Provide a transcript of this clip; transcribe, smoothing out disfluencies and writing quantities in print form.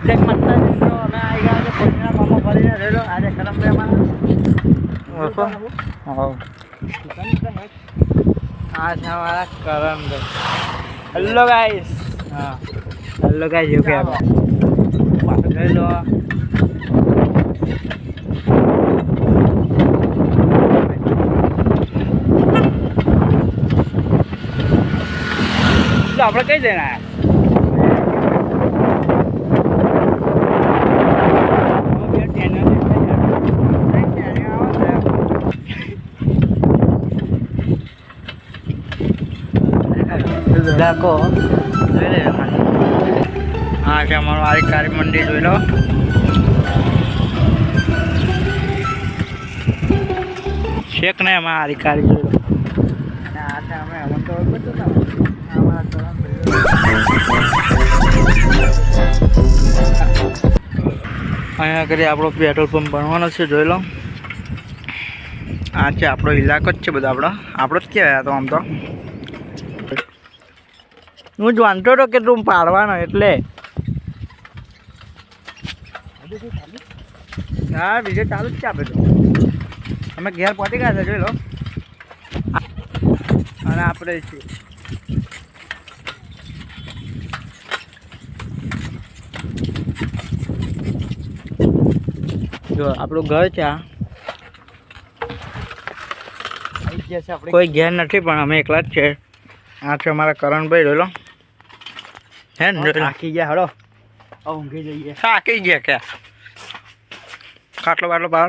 જય માતા મિત્રો અમે આવી ગયા છે પોતાના મામા ફરીને રહેલો આજે કરમભાઈ અમારા આ છે અમારા કરમભાઈ હેલો ગાઈસ હા હેલો ગાઈસ જો કે હેલો આપણે કઈ જણા રાખો જોઈ લે હા છે અમારું આરિકારી મંદિર જોઈ લો શેક નહીં અમારા આરિકારી જોઈ લો અને આ છે અમે તો અહીંયા કરી આપણો પેટ્રોલ પંપ બનવાનો છે જોઈ લો આ છે આપણો ઇલાકો જ છે બધો આપણો જ કહેવાય તો આમ તો હું જાણતો હતો કે તું પાડવાનો એટલે હા બીજો ચાલુ જ છે આપણે તો અમે ઘેર પહોંચી ગયા છે જોઈ લો અને આપણે છીએ જો આપણું ઘર છે આ કોઈ ઘેર નથી પણ અમે એકલા જ છે આ છે અમારા કરણભાઈ જોઈ લો હે ને થાકી ગયા હળો ઊંઘી જઈએ થાકી ગયા ક્યાં ખાટલો બાટલો બાર